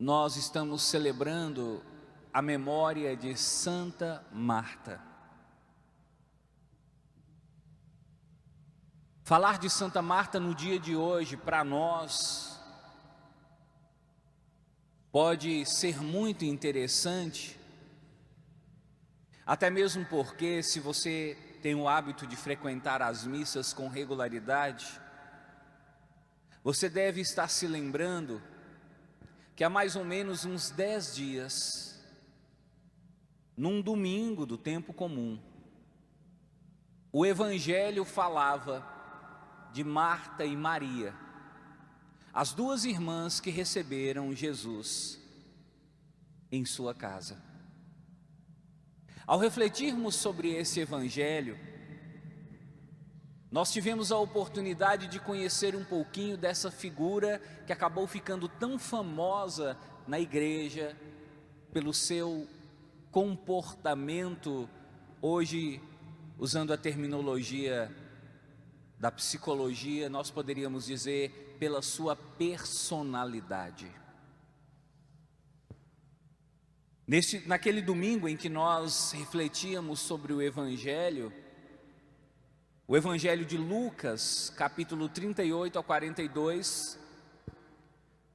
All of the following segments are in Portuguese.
nós estamos celebrando a memória de Santa Marta. Falar de Santa Marta no dia de hoje, para nós, pode ser muito interessante, até mesmo porque, se você tem o hábito de frequentar as missas com regularidade, você deve estar se lembrando que há mais ou menos uns 10 dias, num domingo do tempo comum, o Evangelho falava de Marta e Maria, as duas irmãs que receberam Jesus em sua casa. Ao refletirmos sobre esse Evangelho, nós tivemos a oportunidade de conhecer um pouquinho dessa figura que acabou ficando tão famosa na igreja pelo seu comportamento, hoje, usando a terminologia da psicologia, nós poderíamos dizer pela sua personalidade. Naquele domingo em que nós refletíamos sobre o Evangelho de Lucas, capítulo 38 a 42,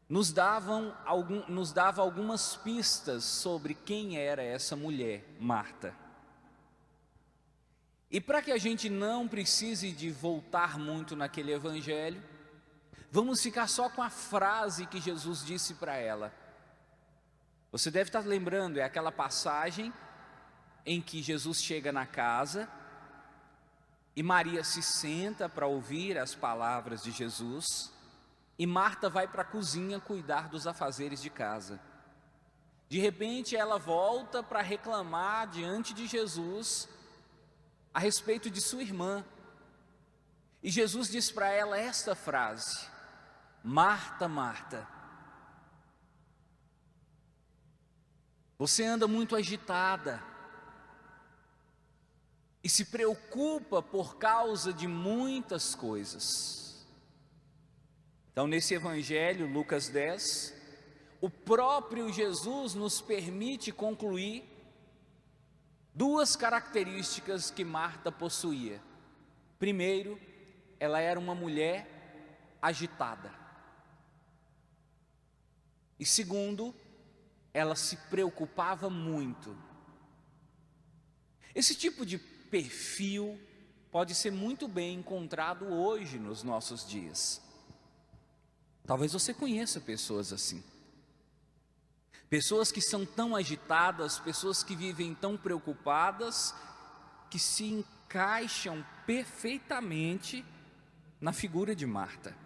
nos dava algumas pistas sobre quem era essa mulher, Marta. E para que a gente não precise de voltar muito naquele Evangelho, vamos ficar só com a frase que Jesus disse para ela. Você deve estar lembrando, é aquela passagem em que Jesus chega na casa e Maria se senta para ouvir as palavras de Jesus, e Marta vai para a cozinha cuidar dos afazeres de casa. De repente ela volta para reclamar diante de Jesus a respeito de sua irmã, e Jesus diz para ela esta frase: Marta, Marta, você anda muito agitada e se preocupa por causa de muitas coisas. Então, nesse Evangelho, Lucas 10, o próprio Jesus nos permite concluir duas características que Marta possuía. Primeiro, ela era uma mulher agitada. E segundo, ela se preocupava muito. Esse tipo de perfil pode ser muito bem encontrado hoje nos nossos dias. Talvez você conheça pessoas assim. Pessoas que são tão agitadas, pessoas que vivem tão preocupadas, que se encaixam perfeitamente na figura de Marta.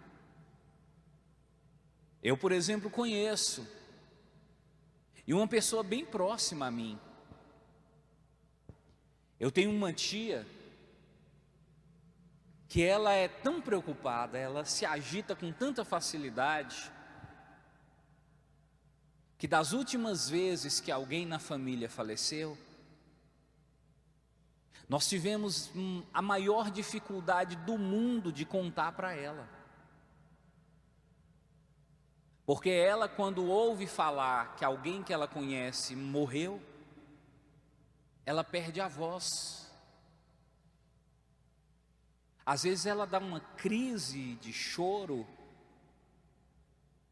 Eu, por exemplo, conheço, e uma pessoa bem próxima a mim. Eu tenho uma tia que ela é tão preocupada, ela se agita com tanta facilidade, que das últimas vezes que alguém na família faleceu, nós tivemos a maior dificuldade do mundo de contar para ela. Porque ela, quando ouve falar que alguém que ela conhece morreu, ela perde a voz. Às vezes ela dá uma crise de choro,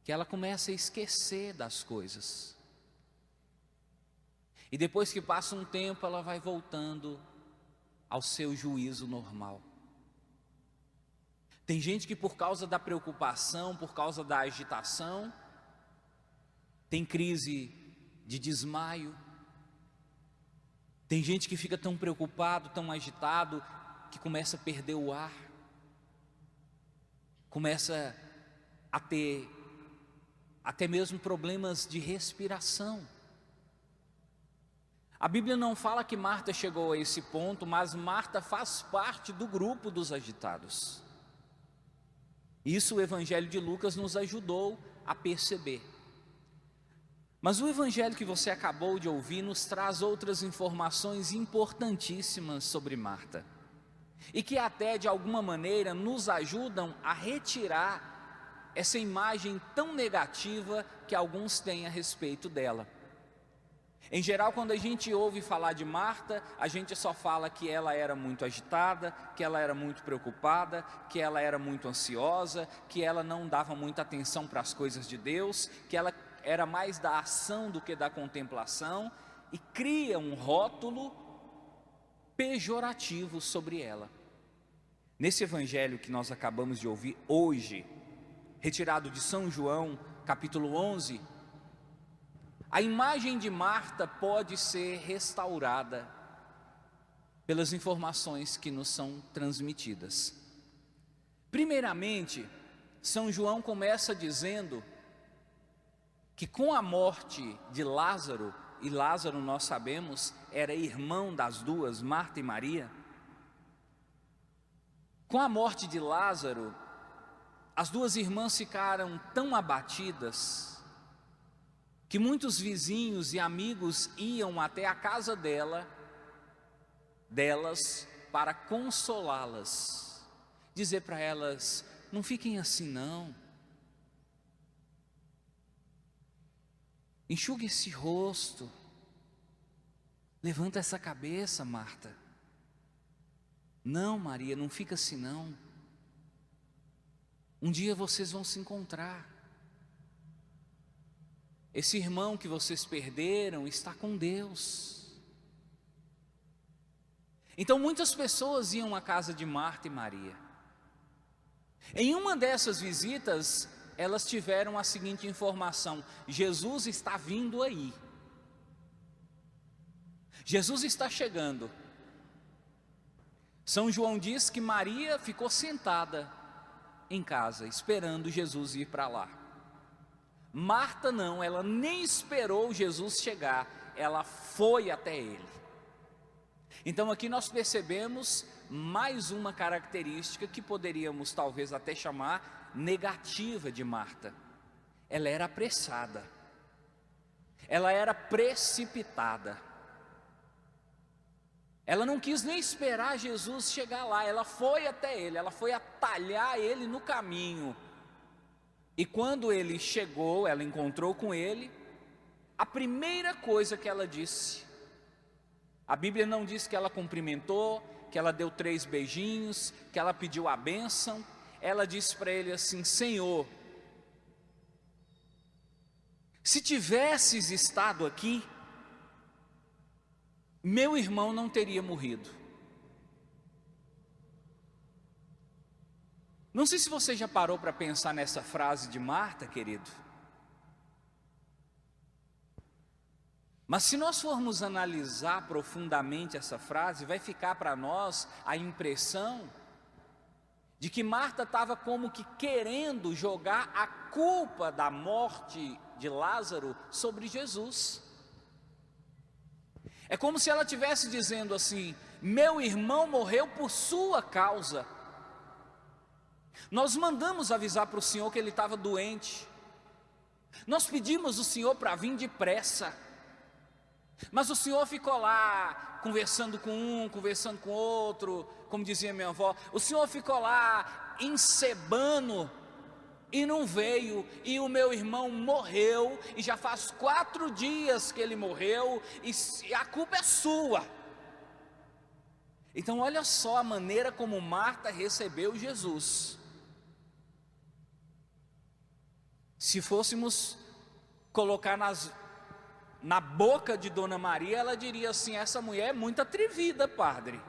que ela começa a esquecer das coisas. E depois que passa um tempo, ela vai voltando ao seu juízo normal. Tem gente que, por causa da preocupação, por causa da agitação, tem crise de desmaio. Tem gente que fica tão preocupado, tão agitado, que começa a perder o ar, começa a ter até mesmo problemas de respiração. A Bíblia não fala que Marta chegou a esse ponto, mas Marta faz parte do grupo dos agitados. Isso o Evangelho de Lucas nos ajudou a perceber. Mas o Evangelho que você acabou de ouvir nos traz outras informações importantíssimas sobre Marta, e que até de alguma maneira nos ajudam a retirar essa imagem tão negativa que alguns têm a respeito dela. Em geral, quando a gente ouve falar de Marta, a gente só fala que ela era muito agitada, que ela era muito preocupada, que ela era muito ansiosa, que ela não dava muita atenção para as coisas de Deus, que ela era mais da ação do que da contemplação, e cria um rótulo pejorativo sobre ela. Nesse evangelho que nós acabamos de ouvir hoje, retirado de São João, capítulo 11, a imagem de Marta pode ser restaurada pelas informações que nos são transmitidas. Primeiramente, São João começa dizendo que com a morte de Lázaro, e Lázaro nós sabemos era irmão das duas, Marta e Maria, com a morte de Lázaro, as duas irmãs ficaram tão abatidas que muitos vizinhos e amigos iam até a casa delas para consolá-las, dizer para elas: não fiquem assim não, enxugue esse rosto, levanta essa cabeça, Marta. Não, Maria, não fica assim não, um dia vocês vão se encontrar. Esse irmão que vocês perderam está com Deus. Então muitas pessoas iam à casa de Marta e Maria. Em uma dessas visitas, elas tiveram a seguinte informação: Jesus está vindo aí. Jesus está chegando. São João diz que Maria ficou sentada em casa, esperando Jesus ir para lá. Marta não, ela nem esperou Jesus chegar, ela foi até ele. Então aqui nós percebemos mais uma característica que poderíamos talvez até chamar negativa de Marta. Ela era apressada, ela era precipitada, ela não quis nem esperar Jesus chegar lá, ela foi até ele, ela foi atalhar ele no caminho. E quando ele chegou, ela encontrou com ele, a primeira coisa que ela disse, a Bíblia não diz que ela cumprimentou, que ela deu 3 beijinhos, que ela pediu a bênção, ela disse para ele assim: Senhor, se tivesses estado aqui, meu irmão não teria morrido. Não sei se você já parou para pensar nessa frase de Marta, querido. Mas se nós formos analisar profundamente essa frase, vai ficar para nós a impressão de que Marta estava como que querendo jogar a culpa da morte de Lázaro sobre Jesus. É como se ela estivesse dizendo assim: meu irmão morreu por sua causa. Nós mandamos avisar para o Senhor que ele estava doente, nós pedimos o Senhor para vir depressa, mas o Senhor ficou lá, conversando com um, conversando com outro, como dizia minha avó, o Senhor ficou lá, encebando, e não veio, e o meu irmão morreu, e já faz 4 dias que ele morreu, e a culpa é sua. Então olha só a maneira como Marta recebeu Jesus. Se fôssemos colocar na boca de Dona Maria, ela diria assim: essa mulher é muito atrevida, padre.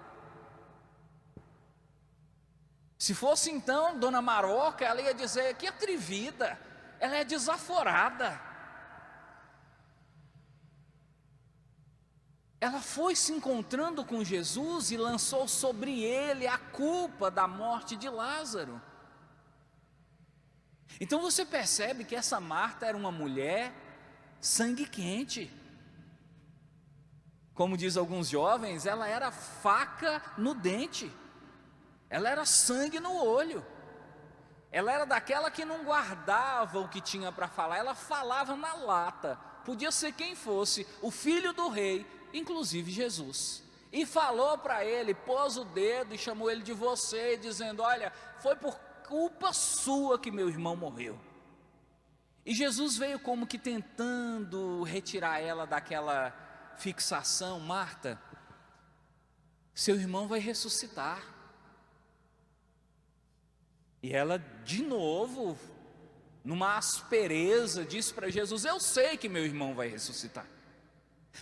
Se fosse então Dona Maroca, ela ia dizer: que atrevida, ela é desaforada. Ela foi se encontrando com Jesus e lançou sobre ele a culpa da morte de Lázaro. Então você percebe que essa Marta era uma mulher sangue quente. Como diz alguns jovens, ela era faca no dente, ela era sangue no olho. Ela era daquela que não guardava o que tinha para falar, ela falava na lata. Podia ser quem fosse, o filho do rei, inclusive Jesus. E falou para ele, pôs o dedo e chamou ele de você, dizendo: olha, foi por culpa sua que meu irmão morreu. E Jesus veio como que tentando retirar ela daquela fixação. Marta, seu irmão vai ressuscitar. E ela de novo, numa aspereza, disse para Jesus: eu sei que meu irmão vai ressuscitar,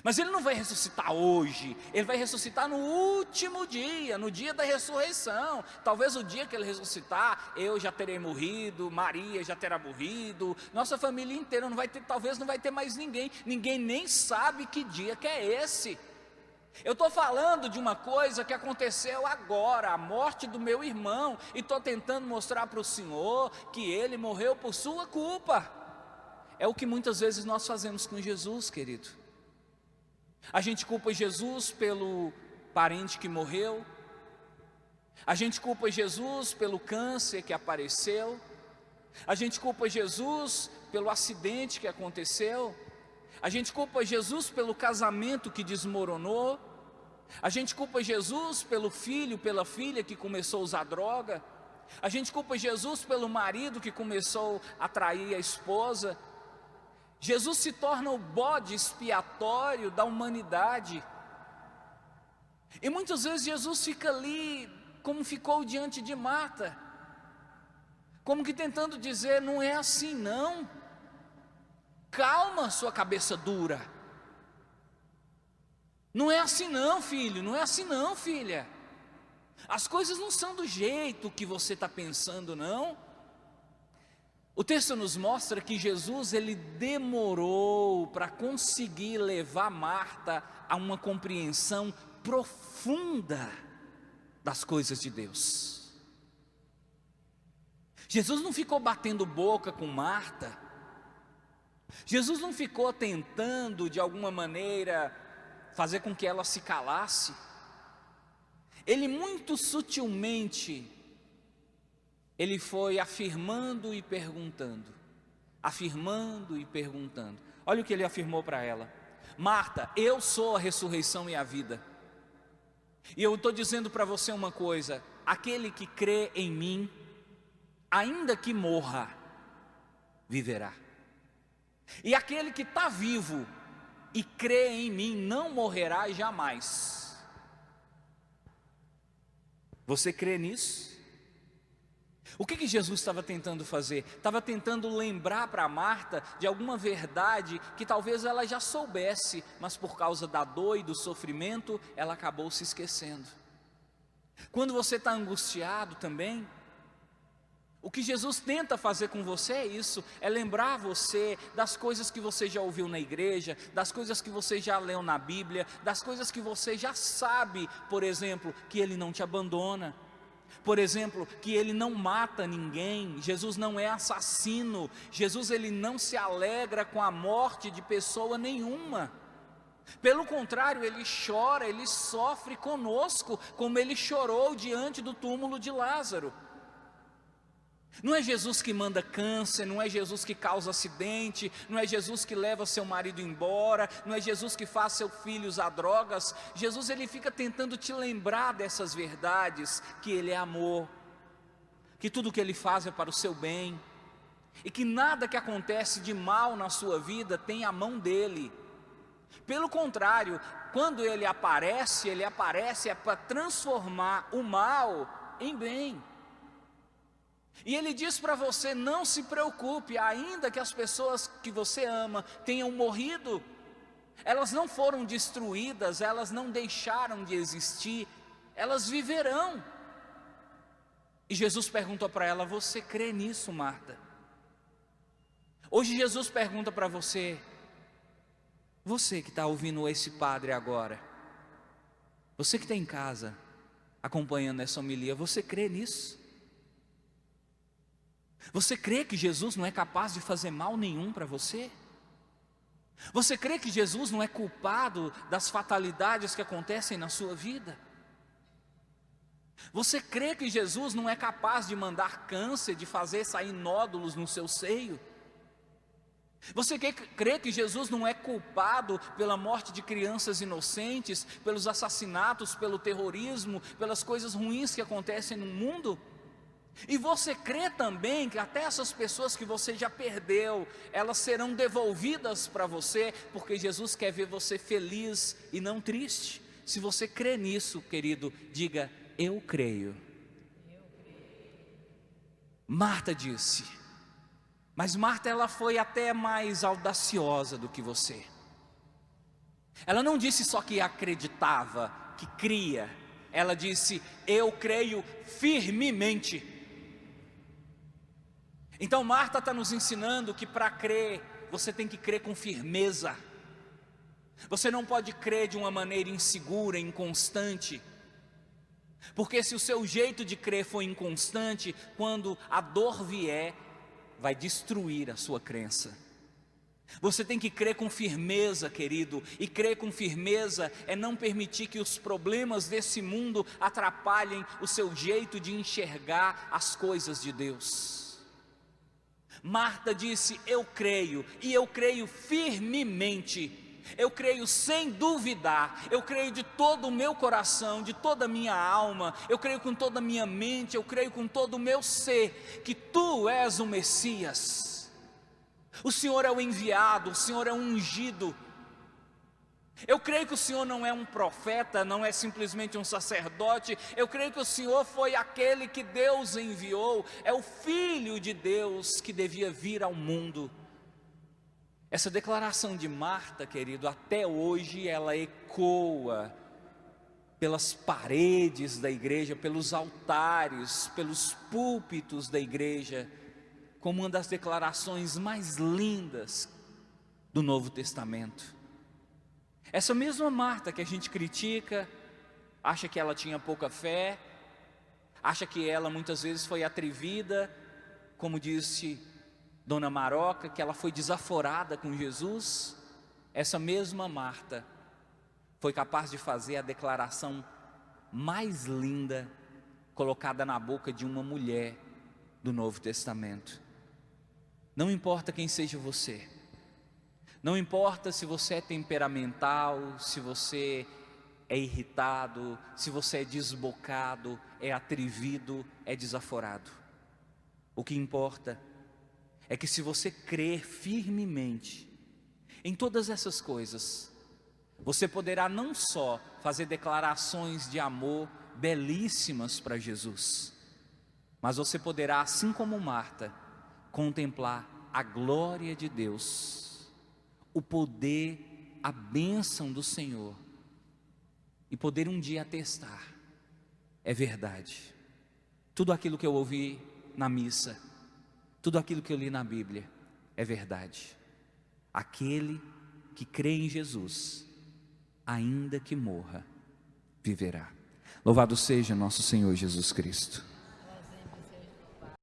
mas ele não vai ressuscitar hoje, ele vai ressuscitar no último dia, no dia da ressurreição. Talvez o dia que ele ressuscitar, eu já terei morrido, Maria já terá morrido, nossa família inteira não vai ter, talvez não vai ter mais ninguém. Ninguém nem sabe que dia que é esse. Eu estou falando de uma coisa que aconteceu agora, a morte do meu irmão, e estou tentando mostrar para o Senhor que ele morreu por sua culpa. É o que muitas vezes nós fazemos com Jesus, querido. A gente culpa Jesus pelo parente que morreu, a gente culpa Jesus pelo câncer que apareceu, a gente culpa Jesus pelo acidente que aconteceu, a gente culpa Jesus pelo casamento que desmoronou, a gente culpa Jesus pelo filho, pela filha que começou a usar droga, a gente culpa Jesus pelo marido que começou a trair a esposa. Jesus se torna o bode expiatório da humanidade. E muitas vezes Jesus fica ali, como ficou diante de Marta, como que tentando dizer: não é assim não, calma sua cabeça dura, não é assim não filho, não é assim não filha, as coisas não são do jeito que você está pensando não. O texto nos mostra que Jesus, ele demorou para conseguir levar Marta a uma compreensão profunda das coisas de Deus. Jesus não ficou batendo boca com Marta, Jesus não ficou tentando de alguma maneira fazer com que ela se calasse. Ele muito sutilmente, ele foi afirmando e perguntando, afirmando e perguntando. Olha o que ele afirmou para ela: Marta, eu sou a ressurreição e a vida. E eu estou dizendo para você uma coisa: aquele que crê em mim, ainda que morra, viverá. E aquele que está vivo e crê em mim, não morrerá jamais. Você crê nisso? O que Jesus estava tentando fazer? Estava tentando lembrar para Marta de alguma verdade que talvez ela já soubesse, mas por causa da dor e do sofrimento, ela acabou se esquecendo. Quando você está angustiado também, o que Jesus tenta fazer com você é isso, é lembrar você das coisas que você já ouviu na igreja, das coisas que você já leu na Bíblia, das coisas que você já sabe. Por exemplo, que Ele não te abandona, por exemplo, que Ele não mata ninguém. Jesus não é assassino, Jesus ele não se alegra com a morte de pessoa nenhuma. Pelo contrário, Ele chora, Ele sofre conosco, como Ele chorou diante do túmulo de Lázaro. Não é Jesus que manda câncer, não é Jesus que causa acidente, não é Jesus que leva seu marido embora, não é Jesus que faz seu filho usar drogas. Jesus ele fica tentando te lembrar dessas verdades, que Ele é amor, que tudo que Ele faz é para o seu bem, e que nada que acontece de mal na sua vida tem a mão dEle. Pelo contrário, quando Ele aparece é para transformar o mal em bem. E Ele diz para você: não se preocupe, ainda que as pessoas que você ama tenham morrido, elas não foram destruídas, elas não deixaram de existir, elas viverão. E Jesus perguntou para ela: você crê nisso, Marta? Hoje Jesus pergunta para você, você que está ouvindo esse padre agora, você que está em casa acompanhando essa homilia, você crê nisso? Você crê que Jesus não é capaz de fazer mal nenhum para você? Você crê que Jesus não é culpado das fatalidades que acontecem na sua vida? Você crê que Jesus não é capaz de mandar câncer, de fazer sair nódulos no seu seio? Você crê que Jesus não é culpado pela morte de crianças inocentes, pelos assassinatos, pelo terrorismo, pelas coisas ruins que acontecem no mundo? E você crê também que até essas pessoas que você já perdeu, elas serão devolvidas para você, porque Jesus quer ver você feliz e não triste. Se você crê nisso, querido, diga: eu creio. Marta disse, mas Marta, ela foi até mais audaciosa do que você. Ela não disse só que acreditava, que cria. Ela disse: eu creio firmemente. Então Marta está nos ensinando que para crer, você tem que crer com firmeza. Você não pode crer de uma maneira insegura, inconstante. Porque se o seu jeito de crer for inconstante, quando a dor vier, vai destruir a sua crença. Você tem que crer com firmeza, querido. E crer com firmeza é não permitir que os problemas desse mundo atrapalhem o seu jeito de enxergar as coisas de Deus. Marta disse: eu creio, e eu creio firmemente. Eu creio sem duvidar, eu creio de todo o meu coração, de toda a minha alma, eu creio com toda a minha mente, eu creio com todo o meu ser, que Tu és o Messias. O Senhor é o enviado, o Senhor é o ungido. Eu creio que o Senhor não é um profeta, não é simplesmente um sacerdote. Eu creio que o Senhor foi aquele que Deus enviou, é o Filho de Deus que devia vir ao mundo. Essa declaração de Marta, querido, até hoje ela ecoa pelas paredes da igreja, pelos altares, pelos púlpitos da igreja, como uma das declarações mais lindas do Novo Testamento. Essa mesma Marta que a gente critica, acha que ela tinha pouca fé, acha que ela muitas vezes foi atrevida, como disse Dona Maroca, que ela foi desaforada com Jesus. Essa mesma Marta foi capaz de fazer a declaração mais linda colocada na boca de uma mulher do Novo Testamento. Não importa quem seja você, não importa se você é temperamental, se você é irritado, se você é desbocado, é atrevido, é desaforado. O que importa é que se você crer firmemente em todas essas coisas, você poderá não só fazer declarações de amor belíssimas para Jesus, mas você poderá, assim como Marta, contemplar a glória de Deus, o poder, a bênção do Senhor, e poder um dia atestar: é verdade, tudo aquilo que eu ouvi na missa, tudo aquilo que eu li na Bíblia é verdade. Aquele que crê em Jesus, ainda que morra, viverá. Louvado seja nosso Senhor Jesus Cristo.